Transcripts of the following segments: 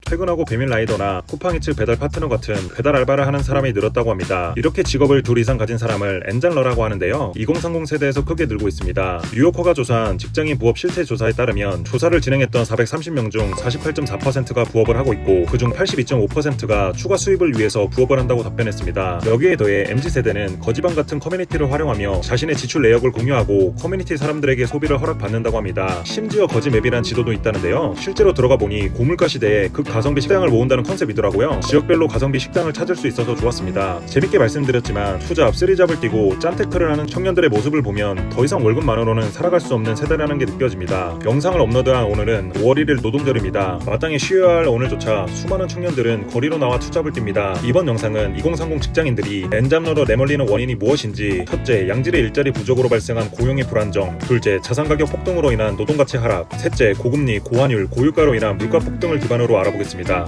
퇴근하고 배민 라이더나 쿠팡이츠 배달 파트너 같은 배달 알바를 하는 사람이 늘었다고 합니다. 이렇게 직업을 둘 이상 가진 사람을 엔잡러라고 하는데요. 2030 세대에서 크게 늘고 있습니다. 뉴요커가 조사한 직장인 부업 실태 조사에 따르면 조사를 진행했던 430명 중 48.4%가 부업을 하고 있고 그중 82.5%가 추가 수입을 위해서 부업을 한다고 답변했습니다. 여기에 더해 MZ세대는 거지방 같은 커뮤니티를 활용하며 자신의 지출 내역을 공유하고 커뮤니티 사람들에게 소비를 허락받는다고 합니다. 심지어 거지맵이란 지도도 있다는데요. 실제로 들어가 보니 고물가 시대에 극가성비 식당을 모은다는 컨셉이더라고요. 지역별로 가성비 식당을 찾을 수 있어서 좋았습니다. 재밌게 말씀드렸지만 투잡, 쓰리잡을 뛰고 짠테크를 하는 청년들의 모습을 보면 더 이상 월급만으로는 살아갈 수 없는 세대라는 게 느껴집니다. 영상을 업로드한 오늘은 5월 1일 노동절입니다. 마땅히 쉬어야 할 오늘조차 수많은 청년들은 거리로 나와 투잡을 뜁니다. 이번 영상은 2030 직장인들이 엔잡러로 내몰리는 원인이 무엇인지, 첫째, 양질의 일자리 부족으로 발생한 고용의 불안정, 둘째, 자산가격 폭등으로 인한 노동가치 하락, 셋째, 고금리, 고환율, 고유가로 인한 물가 폭등을 기반으로 알아보겠습니다.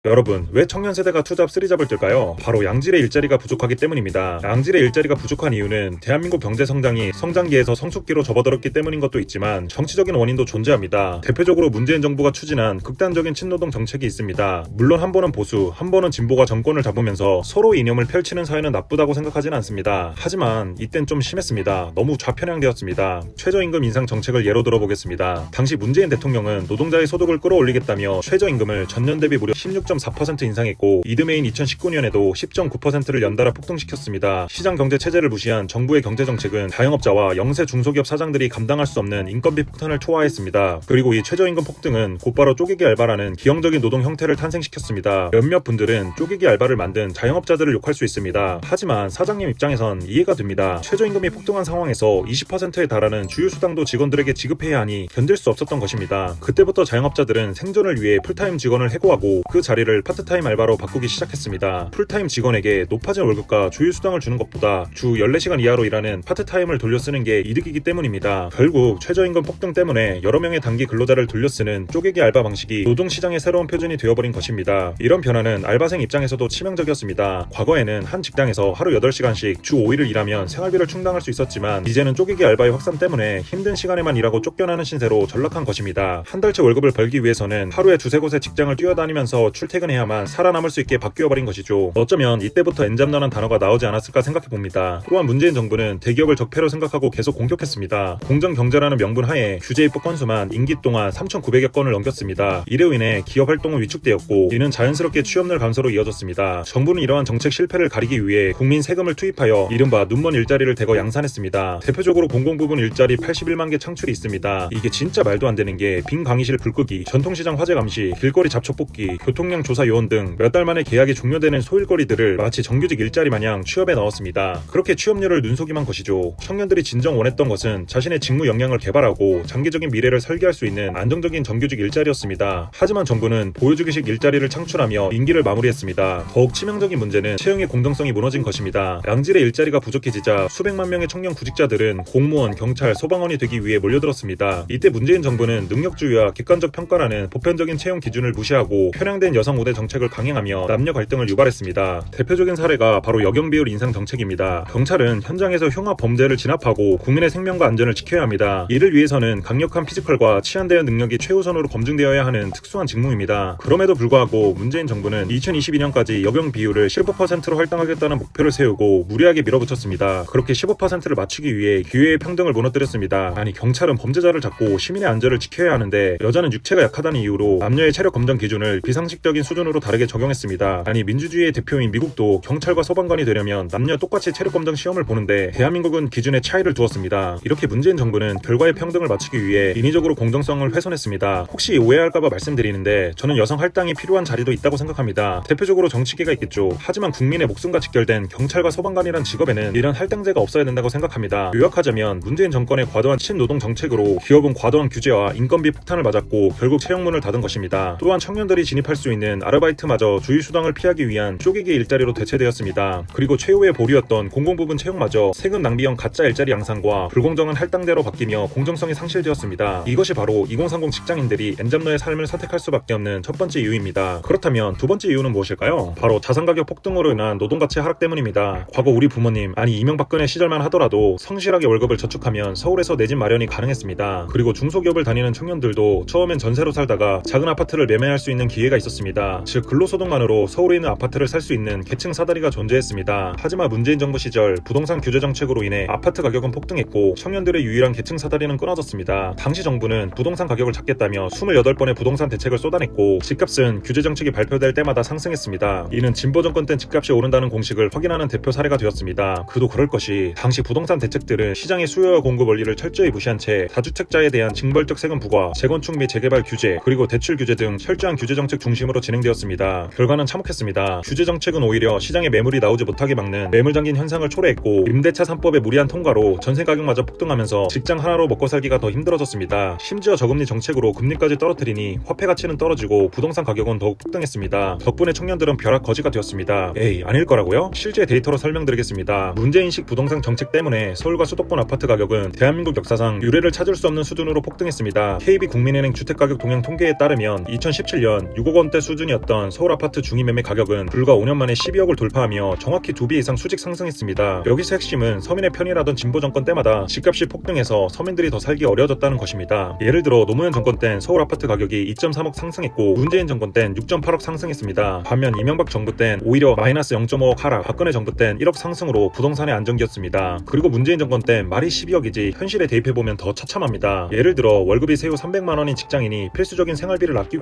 여러분, 왜 청년 세대가 투잡, 쓰리잡을 뜰까요? 바로 양질의 일자리가 부족하기 때문입니다. 양질의 일자리가 부족한 이유는 대한민국 경제 성장이 성장기에서 성숙기로 접어들었기 때문인 것도 있지만 정치적인 원인도 존재합니다. 대표적으로 문재인 정부가 추진한 극단적인 친노동 정책이 있습니다. 물론 한 번은 보수, 한 번은 진보가 정권을 잡으면서 서로 이념을 펼치는 사회는 나쁘다고 생각하진 않습니다. 하지만 이땐 좀 심했습니다. 너무 좌편향되었습니다. 최저임금 인상 정책을 예로 들어보겠습니다. 당시 문재인 대통령은 노동자의 소득을 끌어올리겠다며 최저임금을 전년 대비 무려 16.4% 인상했고 이듬해인 2019년에도 10.9%를 연달아 폭등시켰습니다. 시장 경제 체제를 무시한 정부의 경제 정책은 자영업자와 영세 중소기업 사장들이 감당할 수 없는 인건비 폭탄을 초화했습니다. 그리고 이 최저임금 폭등은 곧바로 쪼개기 알바라는 기형적인 노동 형태를 탄생시켰습니다. 몇몇 분들은 쪼개기 알바를 만든 자영업자들을 욕할 수 있습니다. 하지만 사장님 입장에선 이해가 됩니다. 최저임금이 폭등한 상황에서 20%에 달하는 주휴수당도 직원들에게 지급해야 하니 견딜 수 없었던 것입니다. 그때부터 자영업자들은 생존을 위해 풀타임 직원을 해고하고 그 자리를 파트타임 알바로 바꾸기 시작했습니다. 풀타임 직원에게 높아진 월급과 주휴수당을 주는 것보다 주 14시간 이하로 일하는 파트타임을 돌려쓰는 게 이득이기 때문입니다. 결국 최저임금 폭등 때문에 여러 명의 단기 근로자를 돌려쓰는 쪼개기 알바 방식이 노동시장의 새로운 표준이 되어버린 것입니다. 이런 변화는 알바생 입장에서도 치명적이었습니다. 과거에는 한 직장에서 하루 8시간씩 주 5일을 일하면 생활비를 충당할 수 있었지만 이제는 쪼개기 알바의 확산 때문에 힘든 시간에만 일하고 쫓겨나는 신세로 전락한 것입니다. 한 달치 월급을 벌기 위해서는 하루에 두세 곳의 직장을 뛰어다니면서 출퇴근해야만 살아남을 수 있게 바뀌어버린 것이죠. 어쩌면 이때부터 엔잡러라는 단어가 나오지 않았을까 생각해봅니다. 또한 문재인 정부는 대기업을 적폐로 생각하고 계속 공격했습니다. 공정경제라는 명분 하에 규제 입법 건수만 임기 동안 3,900여 건을 넘겼습니다. 이로 인해 기업 활동은 위축되었고 이는 자연스럽게 취업률 감소로 이어졌습니다. 정부는 이러한 정책 실패를 가리기 위해 국민 세금을 투입하여 이른바 눈먼 일자리를 대거 양산했습니다. 대표적으로 공공부문 일자리 81만 개 창출이 있습니다. 이게 진짜 말도 안 되는 게 빈 강의실 불 끄기, 전통시장 화재 감시, 길거리 잡초 뽑기, 교통량 조사 요원 등 몇 달 만에 계약이 종료되는 소일거리들을 마치 정규직 일자리 마냥 취업에 넣었습니다. 그렇게 취업률을 눈속임한 것이죠. 청년들이 진정 원했던 것은 자신의 직무 역량을 개발하고 장기적인 미래를 설계할 수 있는 안정적인 정규직 일자리였습니다. 하지만 정부는 보여주기식 일자리를 창출하며 임기를 마무리했습니다. 더욱 치명적인 문제는 채용의 공정성이 무너진 것입니다. 양질의 일자리가 부족해지자 수백만 명의 청년 구직자들은 공무원, 경찰, 소방원이 되기 위해 몰려들었습니다. 이때 문재인 정부는 능력주의와 객관적 평가라는 보편적인 채용 기준을 무시하고 편향된 여성 우대 정책을 강행하며 남녀 갈등을 유발했습니다. 대표적인 사례가 바로 여경비율 인상 정책입니다. 경찰은 현장에서 흉악 범죄를 진압하고 국민의 생명과 안전을 지켜야 합니다. 이를 위해서는 강력한 피지컬과 치안 대응 능력이 최우선으로 검증되어야 하는 특수한 직무입니다. 그럼에도 불구하고 문재인 정부는 2022년까지 여경 비율을 15%로 할당하겠다는 목표를 세우고 무리하게 밀어붙였습니다. 그렇게 15%를 맞추기 위해 기회의 평등을 무너뜨렸습니다. 아니, 경찰은 범죄자를 잡고 시민의 안전을 지켜야 하는데 여자는 육체가 약하다는 이유로 남녀의 체력 검정 기준을 비상식적인 수준으로 다르게 적용했습니다. 아니, 민주주의의 대표인 미국도 경찰과 소방관이 되려면 남녀 똑같이 체력 검정 시험을 보는데 대한민국은 기준에 차이를 두었습니다. 이렇게 문재인 정부는 결과의 평등을 맞추기 위해 인위적으로 공정성을 훼손했습니다. 혹시 오해할까봐 말씀드리는데 저는 여성 할당이 필요한 자리도 있다고 생각합니다. 대표적으로 정치계가 있겠죠. 하지만 국민의 목숨과 직결된 경찰과 소방관이란 직업에는 이런 할당제가 없어야 된다고 생각합니다. 요약하자면 문재인 정권의 과도한 친노동 정책으로 기업은 과도한 규제와 인건비 폭탄을 맞았고 결국 채용문을 닫은 것입니다. 또한 청년들이 진입할 수 있는 있는 아르바이트마저 주위 수당을 피하기 위한 쪼개기 일자리로 대체되었습니다. 그리고 최후의 보류였던 공공부문 채용마저 세금 낭비형 가짜 일자리 양상과 불공정한 할당대로 바뀌며 공정성이 상실되었습니다. 이것이 바로 2030 직장인들이 엔잡러의 삶을 선택할 수밖에 없는 첫 번째 이유입니다. 그렇다면 두 번째 이유는 무엇일까요? 바로 자산가격 폭등으로 인한 노동가치 하락 때문입니다. 과거 우리 부모님, 아니 이명박근혜 시절만 하더라도 성실하게 월급을 저축하면 서울에서 내 집 마련이 가능했습니다. 그리고 중소기업을 다니는 청년들도 처음엔 전세로 살다가 작은 아파트를 매매할 수 있는 기회가 있었습니다. 즉 근로소득만으로 서울에 있는 아파트를 살 수 있는 계층 사다리가 존재했습니다. 하지만 문재인 정부 시절 부동산 규제 정책으로 인해 아파트 가격은 폭등했고 청년들의 유일한 계층 사다리는 끊어졌습니다. 당시 정부는 부동산 가격을 잡겠다며 28번의 부동산 대책을 쏟아냈고 집값은 규제 정책이 발표될 때마다 상승했습니다. 이는 진보 정권 땐 집값이 오른다는 공식을 확인하는 대표 사례가 되었습니다. 그도 그럴 것이 당시 부동산 대책들은 시장의 수요와 공급 원리를 철저히 무시한 채 다주택자에 대한 징벌적 세금 부과, 재건축 및 재개발 규제, 그리고 대출 규제 등 철저한 규제 정책 중심으로 진행되었습니다. 결과는 참혹했습니다. 규제 정책은 오히려 시장에 매물이 나오지 못하게 막는 매물 잠긴 현상을 초래했고 임대차 3법의 무리한 통과로 전세 가격마저 폭등하면서 직장 하나로 먹고 살기가 더 힘들어졌습니다. 심지어 저금리 정책으로 금리까지 떨어뜨리니 화폐 가치는 떨어지고 부동산 가격은 더욱 폭등했습니다. 덕분에 청년들은 벼락거지가 되었습니다. 에이, 아닐 거라고요? 실제 데이터로 설명드리겠습니다. 문재인식 부동산 정책 때문에 서울과 수도권 아파트 가격은 대한민국 역사상 유례를 찾을 수 없는 수준으로 폭등했습니다. KB국민은행 주택가격 동향 통계에 따르면 2017년 6억 원대 수준이었던 서울 아파트 중위매매 가격은 불과 5년 만에 12억을 돌파하며 정확히 2배 이상 수직 상승했습니다. 여기서 핵심은 서민의 편이라던 진보 정권 때마다 집값이 폭등해서 서민들이 더 살기 어려워졌다는 것입니다. 예를 들어 노무현 정권 땐 서울 아파트 가격이 2.3억 상승했고 문재인 정권 땐 6.8억 상승했습니다. 반면 이명박 정부 땐 오히려 마이너스 0.5억 하락, 박근혜 정부 땐 1억 상승으로 부동산의 안정기였습니다. 그리고 문재인 정권 땐 말이 12억이지 현실에 대입해보면 더 처참합니다. 예를 들어 월급이 세후 300만 원인 직장인이 필수적인 생활비를 아껴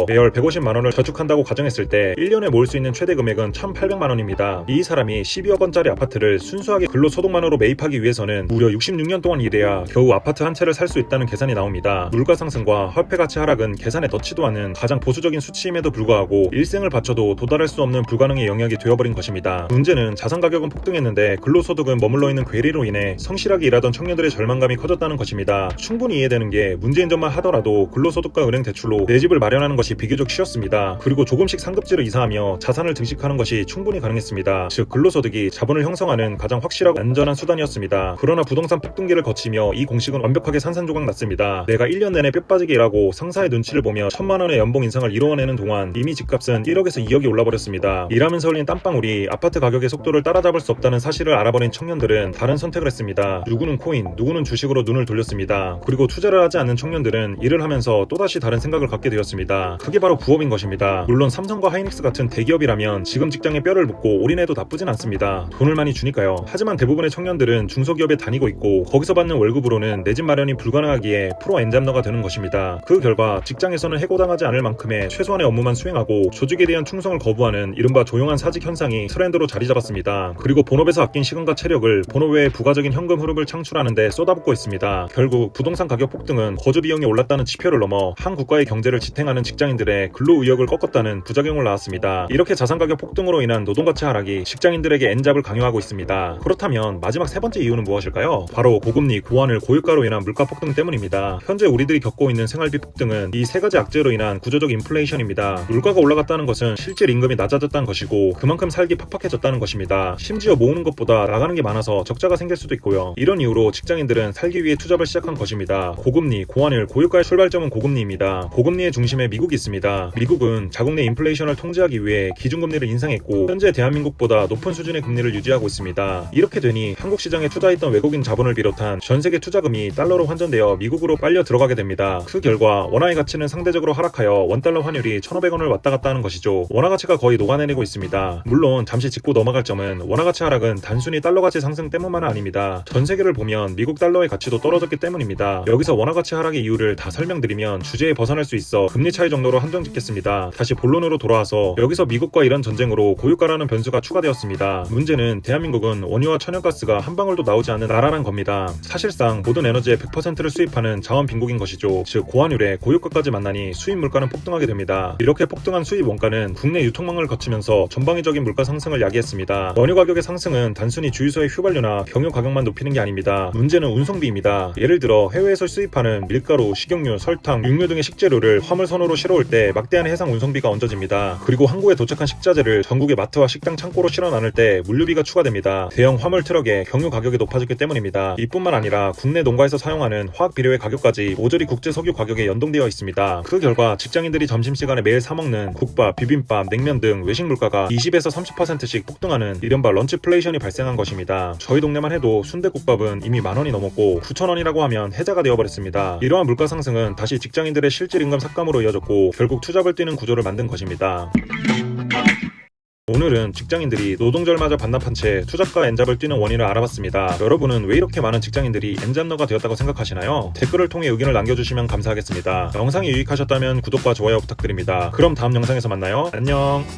매월 150만 원을 저축한다고 가정했을 때 1년에 모을 수 있는 최대 금액은 1,800만 원입니다. 이 사람이 12억 원짜리 아파트를 순수하게 근로소득만으로 매입하기 위해서는 무려 66년 동안 일해야 겨우 아파트 한 채를 살 수 있다는 계산이 나옵니다. 물가 상승과 화폐 가치 하락은 계산에 넣지도 않은 가장 보수적인 수치임에도 불구하고 일생을 바쳐도 도달할 수 없는 불가능의 영역이 되어버린 것입니다. 문제는 자산 가격은 폭등했는데 근로소득은 머물러 있는 괴리로 인해 성실하게 일하던 청년들의 절망감이 커졌다는 것입니다. 충분히 이해되는 게 문재인 전만 하더라도 근로소득과 은행 대출로 내 집을 마련하는 것이 비교적 쉬웠습니다. 그리고 조금씩 상급지를 이사하며 자산을 증식하는 것이 충분히 가능했습니다. 즉 근로소득이 자본을 형성하는 가장 확실하고 안전한 수단이었습니다. 그러나 부동산 폭등기를 거치며 이 공식은 완벽하게 산산조각 났습니다. 내가 1년 내내 뼈 빠지게 일하고 상사의 눈치를 보며 1,000만 원의 연봉 인상을 이루어내는 동안 이미 집값은 1억에서 2억이 올라버렸습니다. 일하면서 흘린 땀방울이 아파트 가격의 속도를 따라잡을 수 없다는 사실을 알아버린 청년들은 다른 선택을 했습니다. 누구는 코인, 누구는 주식으로 눈을 돌렸습니다. 그리고 투자를 하지 않는 청년들은 일을 하면서 또다시 다른 생각을 갖게 되었습니다. 그게 바로 부업인 것입니다. 물론 삼성과 하이닉스 같은 대기업이라면 지금 직장에 뼈를 묻고 올인해도 나쁘진 않습니다. 돈을 많이 주니까요. 하지만 대부분의 청년들은 중소기업에 다니고 있고 거기서 받는 월급으로는 내 집 마련이 불가능하기에 프로 엔잡러가 되는 것입니다. 그 결과 직장에서는 해고당하지 않을 만큼의 최소한의 업무만 수행하고 조직에 대한 충성을 거부하는 이른바 조용한 사직 현상이 트렌드로 자리 잡았습니다. 그리고 본업에서 아낀 시간과 체력을 본업 외에 부가적인 현금 흐름을 창출하는 데 쏟아붓고 있습니다. 결국 부동산 가격 폭등은 거주 비용이 올랐다는 지표를 넘어 한 국가의 경제를 지탱하는 직장인들의 근로 의욕을 꺾었다는 부작용을 낳았습니다. 이렇게 자산 가격 폭등으로 인한 노동가치 하락이 직장인들에게 엔잡을 강요하고 있습니다. 그렇다면 마지막 세 번째 이유는 무엇일까요? 바로 고금리, 고환율, 고유가로 인한 물가 폭등 때문입니다. 현재 우리들이 겪고 있는 생활비 폭등은 이 세 가지 악재로 인한 구조적 인플레이션입니다. 물가가 올라갔다는 것은 실질 임금이 낮아졌다는 것이고 그만큼 살기 팍팍해졌다는 것입니다. 심지어 모으는 것보다 나가는 게 많아서 적자가 생길 수도 있고요. 이런 이유로 직장인들은 살기 위해 투잡을 시작한 것입니다. 고금리, 고환율, 고유가의 출발점은 고금리입니다. 고금리의 중심에 미국이 있습니다. 미국은 자국 내 인플레이션을 통제하기 위해 기준금리를 인상했고 현재 대한민국보다 높은 수준의 금리를 유지하고 있습니다. 이렇게 되니 한국 시장에 투자했던 외국인 자본을 비롯한 전 세계 투자금이 달러로 환전되어 미국으로 빨려 들어가게 됩니다. 그 결과 원화의 가치는 상대적으로 하락하여 원달러 환율이 1,500원을 왔다 갔다 하는 것이죠. 원화 가치가 거의 녹아내리고 있습니다. 물론 잠시 짚고 넘어갈 점은 원화 가치 하락은 단순히 달러 가치 상승 때문만은 아닙니다. 전 세계를 보면 미국 달러의 가치도 떨어졌기 때문입니다. 여기서 원화 가치 하락의 이유를 다 설명드리면 주제에 벗어날 수 있어 금리 차이 정도로 한정 짓겠습니다. 다시 본론으로 돌아와서 여기서 미국과 이런 전쟁으로 고유가라는 변수가 추가되었습니다. 문제는 대한민국은 원유와 천연가스가 한 방울도 나오지 않는 나라란 겁니다. 사실상 모든 에너지의 100%를 수입하는 자원 빈국인 것이죠. 즉 고환율에 고유가까지 만나니 수입 물가는 폭등하게 됩니다. 이렇게 폭등한 수입 원가는 국내 유통망을 거치면서 전방위적인 물가 상승을 야기했습니다. 원유 가격의 상승은 단순히 주유소의 휘발유나 경유 가격만 높이는 게 아닙니다. 문제는 운송비입니다. 예를 들어 해외에서 수입하는 밀가루, 식용유, 설탕, 육류 등의 식재료를 화물선으로 실어올 때 막대한 해상 운송비가 얹어집니다. 그리고 항구에 도착한 식자재를 전국의 마트와 식당 창고로 실어 나눌 때 물류비가 추가됩니다. 대형 화물 트럭의 경유 가격이 높아졌기 때문입니다. 이뿐만 아니라 국내 농가에서 사용하는 화학 비료의 가격까지 모조리 국제 석유 가격에 연동되어 있습니다. 그 결과 직장인들이 점심시간에 매일 사먹는 국밥, 비빔밥, 냉면 등 외식 물가가 20에서 30%씩 폭등하는 이른바 런치플레이션이 발생한 것입니다. 저희 동네만 해도 순대국밥은 이미 10,000원이 넘었고 9,000원이라고 하면 해자가 되어버렸습니다. 이러한 물가 상승은 다시 직장인들의 실질 임금 삭감으로 이어졌고 결국 투잡을 뛰는 구조를 만든 것입니다. 오늘은 직장인들이 노동절마저 반납한 채 투잡과 엔잡을 뛰는 원인을 알아봤습니다. 여러분은 왜 이렇게 많은 직장인들이 엔잡러가 되었다고 생각하시나요? 댓글을 통해 의견을 남겨주시면 감사하겠습니다. 영상이 유익하셨다면 구독과 좋아요 부탁드립니다. 그럼 다음 영상에서 만나요. 안녕.